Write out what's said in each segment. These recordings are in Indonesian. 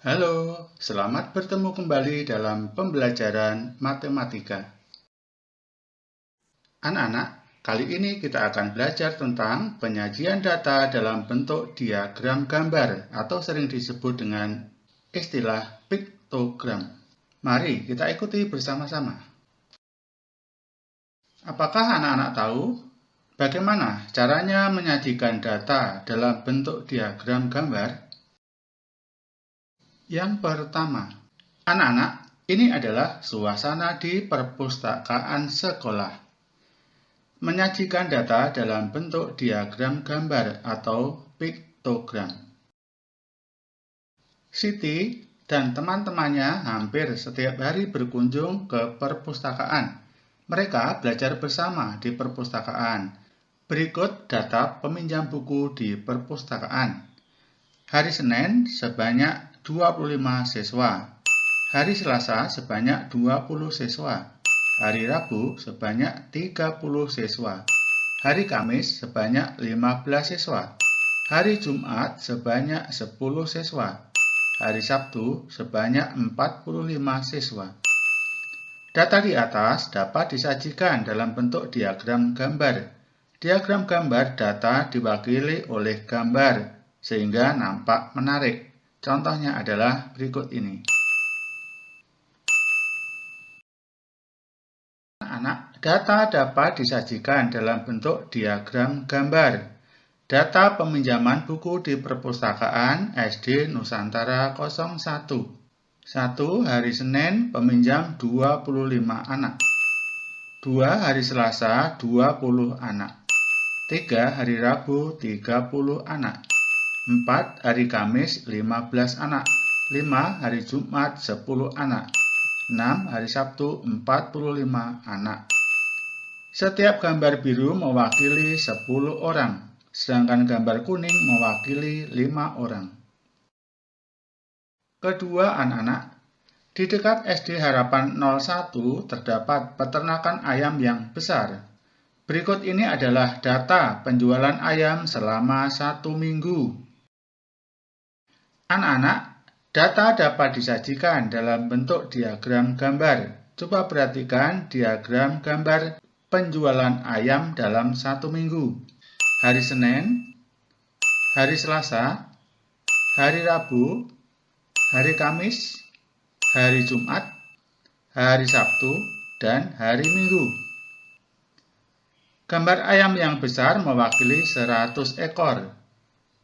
Halo, selamat bertemu kembali dalam pembelajaran matematika. Anak-anak, kali ini kita akan belajar tentang penyajian data dalam bentuk diagram gambar atau sering disebut dengan istilah piktogram. Mari kita ikuti bersama-sama. Apakah anak-anak tahu bagaimana caranya menyajikan data dalam bentuk diagram gambar? Yang pertama, anak-anak, ini adalah suasana di perpustakaan sekolah. Menyajikan data dalam bentuk diagram gambar atau piktogram. Siti dan teman-temannya hampir setiap hari berkunjung ke perpustakaan. Mereka belajar bersama di perpustakaan. Berikut data peminjam buku di perpustakaan. Hari Senin sebanyak 25 siswa. Hari Selasa sebanyak 20 siswa. Hari Rabu sebanyak 30 siswa. Hari Kamis sebanyak 15 siswa. Hari Jumat sebanyak 10 siswa. Hari Sabtu sebanyak 45 siswa. Data di atas dapat disajikan dalam bentuk diagram gambar. Diagram gambar data diwakili oleh gambar sehingga nampak menarik. Contohnya adalah berikut ini. Anak-anak, data dapat disajikan dalam bentuk diagram gambar. Data peminjaman buku di perpustakaan SD Nusantara 01. 1. Hari Senin peminjam 25 anak. 2. Hari Selasa 20 anak. 3. Hari Rabu 30 anak. 4. Hari Kamis 15 anak. 5. Hari Jumat 10 anak. 6. Hari Sabtu 45 anak. Setiap gambar biru mewakili 10 orang, sedangkan gambar kuning mewakili 5 orang. Kedua, anak-anak, di dekat SD Harapan 01 terdapat peternakan ayam yang besar. Berikut ini adalah data penjualan ayam selama 1 minggu. Anak-anak, data dapat disajikan dalam bentuk diagram gambar. Coba perhatikan diagram gambar penjualan ayam dalam 1 minggu. Hari Senin, hari Selasa, hari Rabu, hari Kamis, hari Jumat, hari Sabtu, dan hari Minggu. Gambar ayam yang besar mewakili 100 ekor,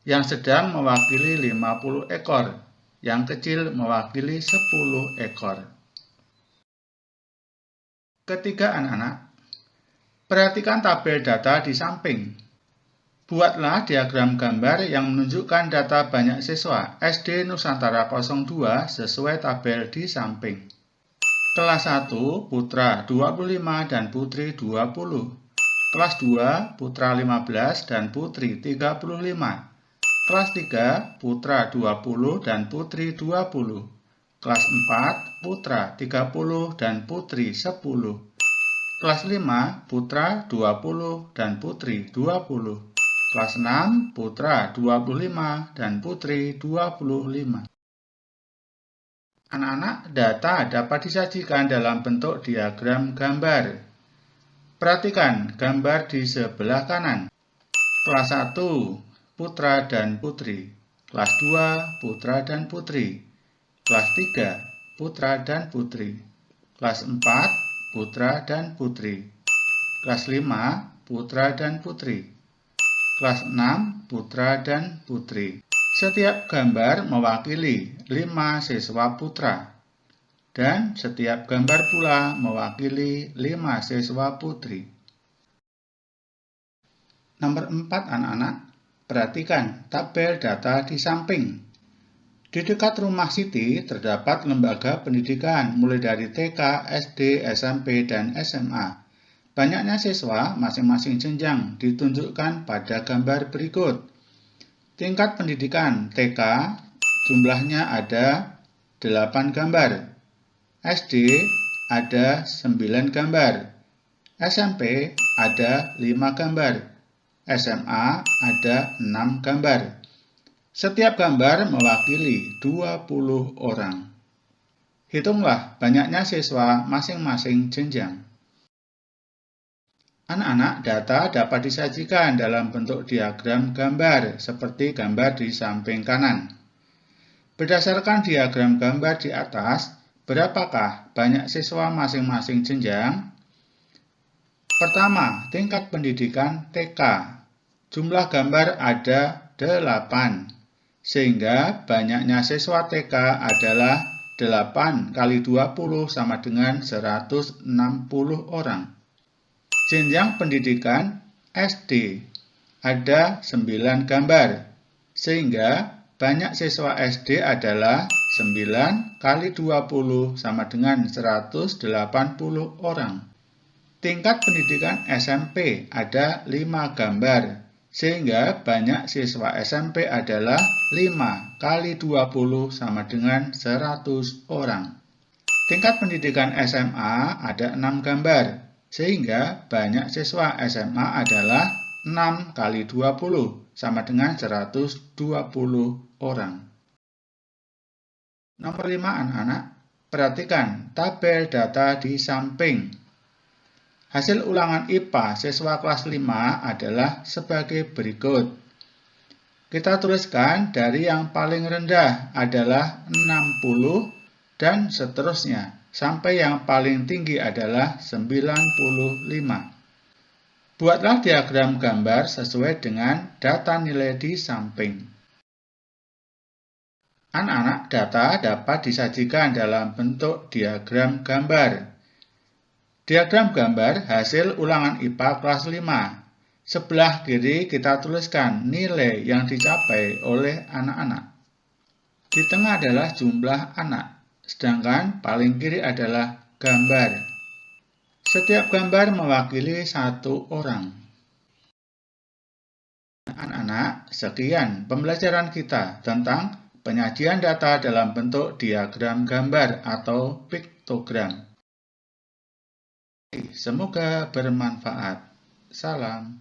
yang sedang mewakili 50 ekor, yang kecil mewakili 10 ekor. Ketiga, anak-anak, perhatikan tabel data di samping. Buatlah diagram gambar yang menunjukkan data banyak siswa SD Nusantara 02 sesuai tabel di samping. Kelas 1 Putra 25 dan Putri 20. Kelas 2 Putra 15 dan Putri 35. Kelas 3 Putra 20 dan Putri 20. Kelas 4 Putra 30 dan Putri 10. Kelas 5 Putra 20 dan Putri 20. Kelas 6 Putra 25 dan Putri 25. Anak-anak, data dapat disajikan dalam bentuk diagram gambar. Perhatikan gambar di sebelah kanan. Kelas 1 Putra dan Putri. Kelas 2 Putra dan Putri. Kelas 3 Putra dan Putri. Kelas 4 Putra dan Putri. Kelas 5 Putra dan Putri. Kelas 6 Putra dan Putri. Setiap gambar mewakili 5 siswa putra. Dan setiap gambar pula mewakili 5 siswa putri. Nomor 4, anak-anak, perhatikan tabel data di samping. Di dekat rumah Siti terdapat lembaga pendidikan mulai dari TK, SD, SMP, dan SMA. Banyaknya siswa masing-masing jenjang ditunjukkan pada gambar berikut. Tingkat pendidikan TK jumlahnya ada 8 gambar. SD ada 9 gambar. SMP ada 5 gambar. SMA ada 6 gambar. Setiap gambar mewakili 20 orang. Hitunglah banyaknya siswa masing-masing jenjang. Anak-anak, data dapat disajikan dalam bentuk diagram gambar seperti gambar di samping kanan. Berdasarkan diagram gambar di atas, berapakah banyak siswa masing-masing jenjang? Pertama, tingkat pendidikan TK. Jumlah gambar ada 8, sehingga banyaknya siswa TK adalah 8 kali 20 sama dengan 160 orang. Jenjang pendidikan SD ada 9 gambar, sehingga banyak siswa SD adalah 9 kali 20 sama dengan 180 orang. Tingkat pendidikan SMP ada 5 gambar, sehingga banyak siswa SMP adalah 5 kali 20 sama dengan 100 orang. Tingkat pendidikan SMA ada 6 gambar, sehingga banyak siswa SMA adalah 6 kali 20 sama dengan 120 orang. Nomor 5 anak-anak, perhatikan tabel data di samping. Hasil ulangan IPA siswa kelas 5 adalah sebagai berikut. Kita tuliskan dari yang paling rendah adalah 60 dan seterusnya, sampai yang paling tinggi adalah 95. Buatlah diagram gambar sesuai dengan data nilai di samping. Anak-anak, data dapat disajikan dalam bentuk diagram gambar. Diagram gambar hasil ulangan IPA kelas 5. Sebelah kiri kita tuliskan nilai yang dicapai oleh anak-anak. Di tengah adalah jumlah anak, sedangkan paling kiri adalah gambar. Setiap gambar mewakili 1 orang. Anak-anak, sekian pembelajaran kita tentang penyajian data dalam bentuk diagram gambar atau piktogram. Semoga bermanfaat. Salam.